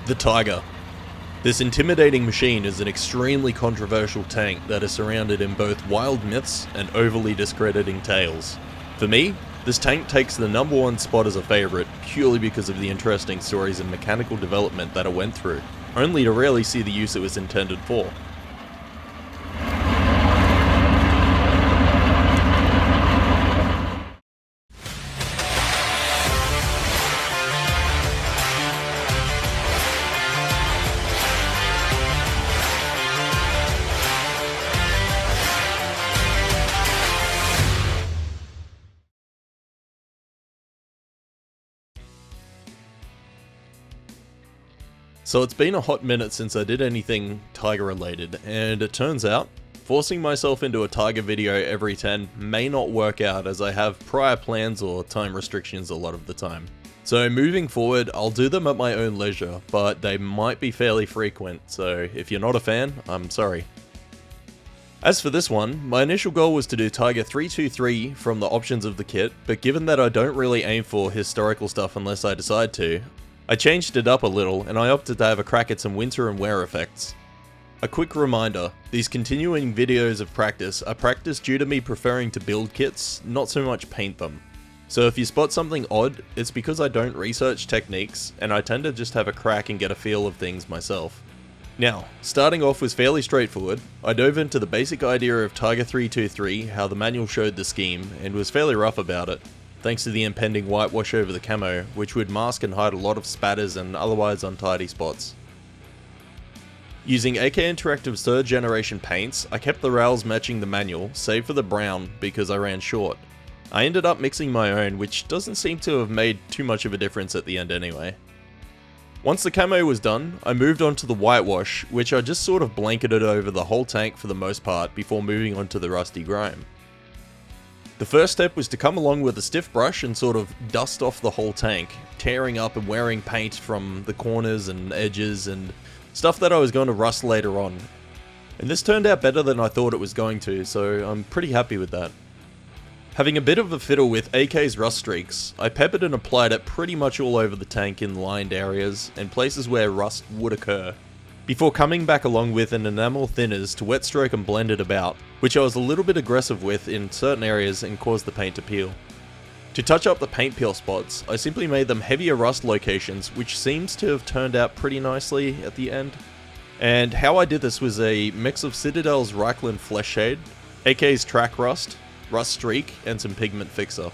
The Tiger. This intimidating machine is an extremely controversial tank that is surrounded in both wild myths and overly discrediting tales. For me, this tank takes the #1 spot as a favourite purely because of the interesting stories and mechanical development that it went through, only to rarely see the use it was intended for. So it's been a hot minute since I did anything Tiger related, and it turns out, forcing myself into a Tiger video every 10 may not work out as I have prior plans or time restrictions a lot of the time. So moving forward, I'll do them at my own leisure, but they might be fairly frequent, so if you're not a fan, I'm sorry. As for this one, my initial goal was to do Tiger 323 from the options of the kit, but given that I don't really aim for historical stuff unless I decide to, I changed it up a little and I opted to have a crack at some winter and wear effects. A quick reminder, these continuing videos of practice are practice due to me preferring to build kits, not so much paint them. So if you spot something odd, it's because I don't research techniques and I tend to just have a crack and get a feel of things myself. Now, starting off was fairly straightforward. I dove into the basic idea of Tiger 323, how the manual showed the scheme, and was fairly rough about it, thanks to the impending whitewash over the camo, which would mask and hide a lot of spatters and otherwise untidy spots. Using AK Interactive 3rd generation paints, I kept the rails matching the manual, save for the brown because I ran short. I ended up mixing my own, which doesn't seem to have made too much of a difference at the end anyway. Once the camo was done, I moved on to the whitewash, which I just sort of blanketed over the whole tank for the most part before moving on to the rusty grime. The first step was to come along with a stiff brush and sort of dust off the whole tank, tearing up and wearing paint from the corners and edges and stuff that I was going to rust later on. And this turned out better than I thought it was going to, so I'm pretty happy with that. Having a bit of a fiddle with AK's rust streaks, I peppered and applied it pretty much all over the tank in lined areas and places where rust would occur, before coming back along with an enamel thinners to wet stroke and blend it about, which I was a little bit aggressive with in certain areas and caused the paint to peel. To touch up the paint peel spots, I simply made them heavier rust locations, which seems to have turned out pretty nicely at the end. And how I did this was a mix of Citadel's Reikland Flesh Shade, AK's Track Rust, Rust Streak, and some Pigment Fixer.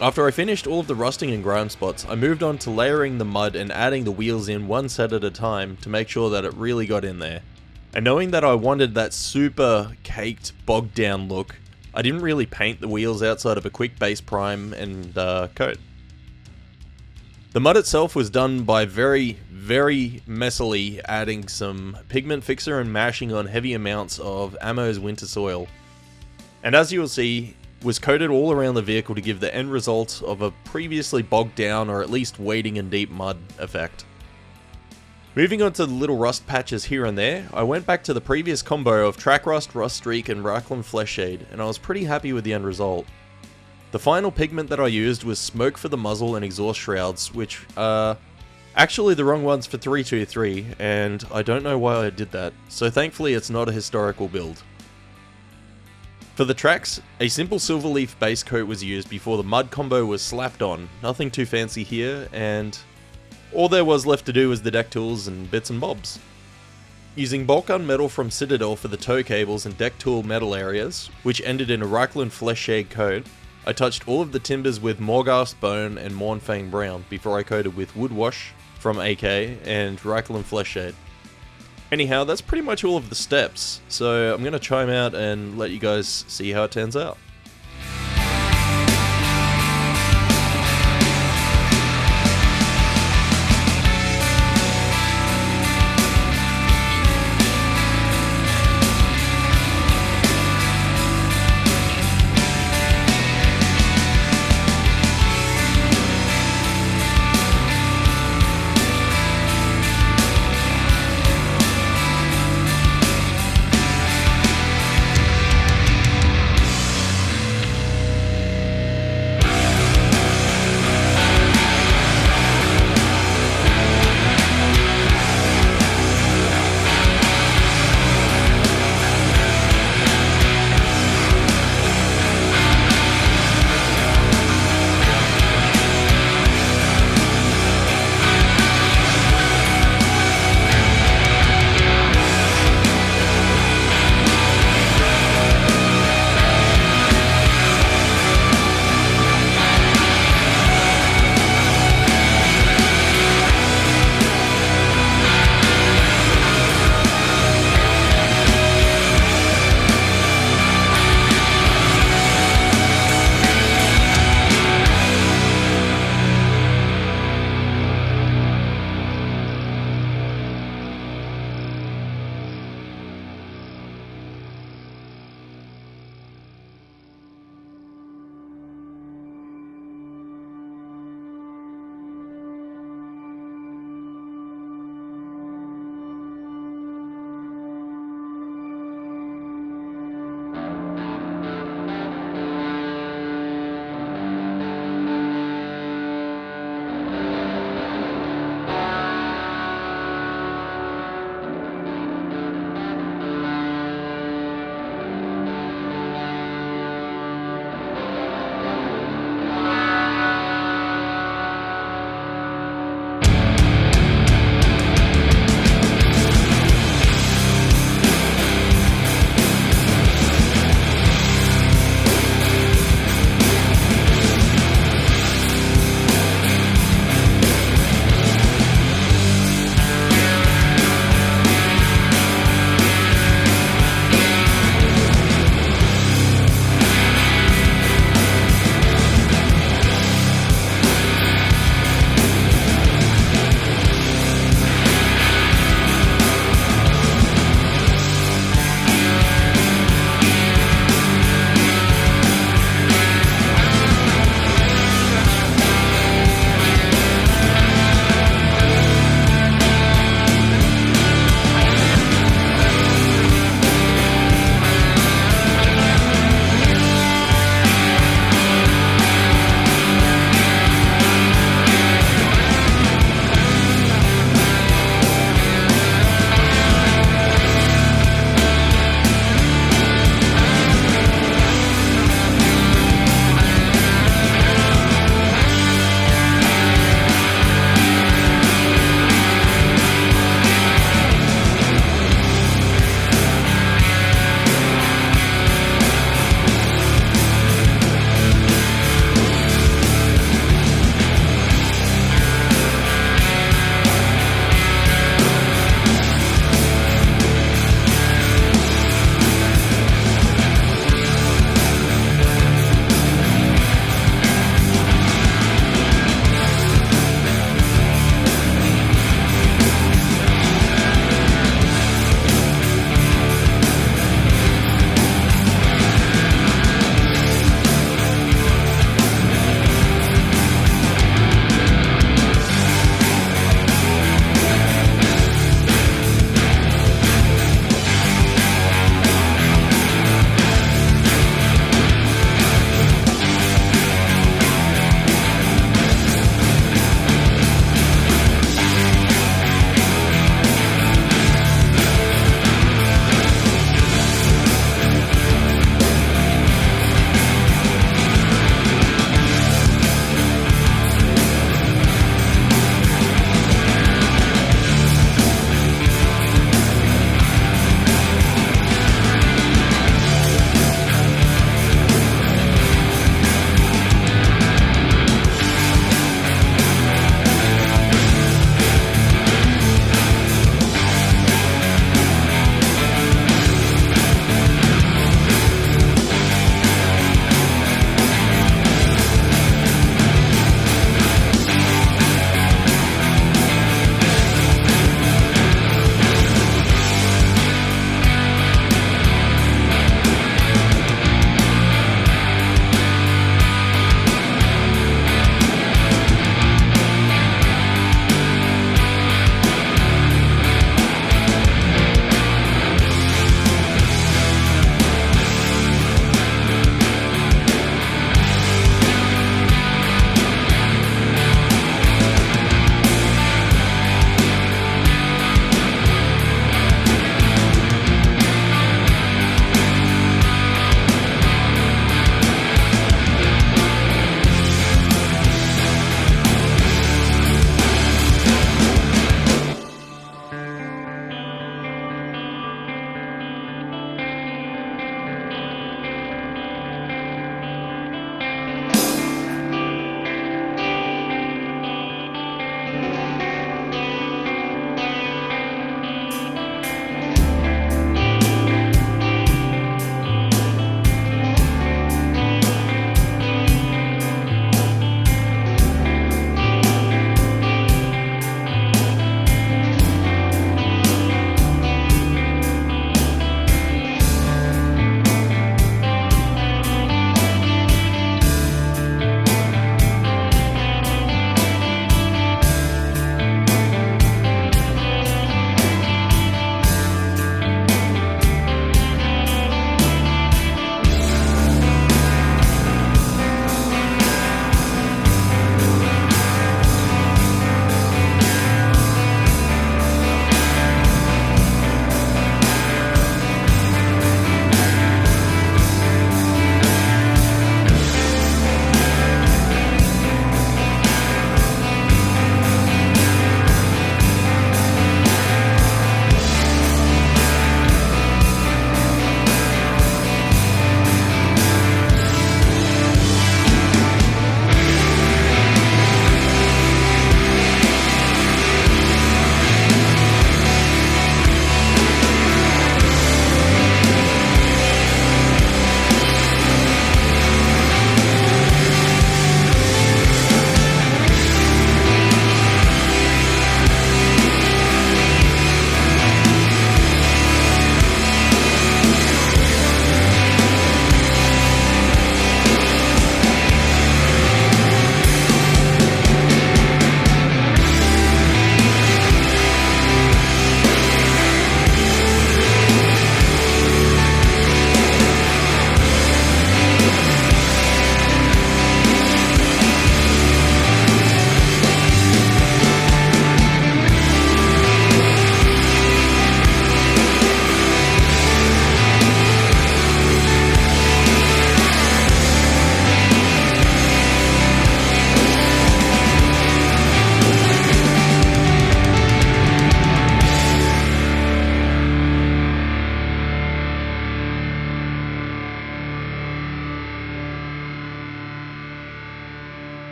After I finished all of the rusting and grime spots, I moved on to layering the mud and adding the wheels in one set at a time to make sure that it really got in there. And knowing that I wanted that super caked, bogged down look, I didn't really paint the wheels outside of a quick base prime and coat. The mud itself was done by very messily adding some Pigment Fixer and mashing on heavy amounts of Ammo's Winter Soil. And as you will see, was coated all around the vehicle to give the end result of a previously bogged down or at least wading in deep mud effect. Moving on to the little rust patches here and there, I went back to the previous combo of Track Rust, Rust Streak and Reikland Flesh Shade, and I was pretty happy with the end result. The final pigment that I used was Smoke for the muzzle and exhaust shrouds, which are actually the wrong ones for 323, and I don't know why I did that, so thankfully it's not a historical build. For the tracks, a simple Silverleaf base coat was used before the mud combo was slapped on, nothing too fancy here, and all there was left to do was the deck tools and bits and bobs. Using bulk gunmetal from Citadel for the tow cables and deck tool metal areas, which ended in a Reikland Flesh Shade coat, I touched all of the timbers with Morghast Bone and Mornfang Brown before I coated with Wood Wash from AK and Reikland Flesh Shade. Anyhow, that's pretty much all of the steps, so I'm going to try them out and let you guys see how it turns out.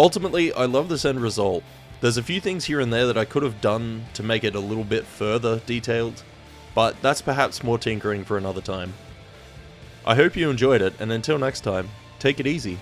Ultimately, I love this end result. There's a few things here and there that I could have done to make it a little bit further detailed, but that's perhaps more tinkering for another time. I hope you enjoyed it, and until next time, take it easy.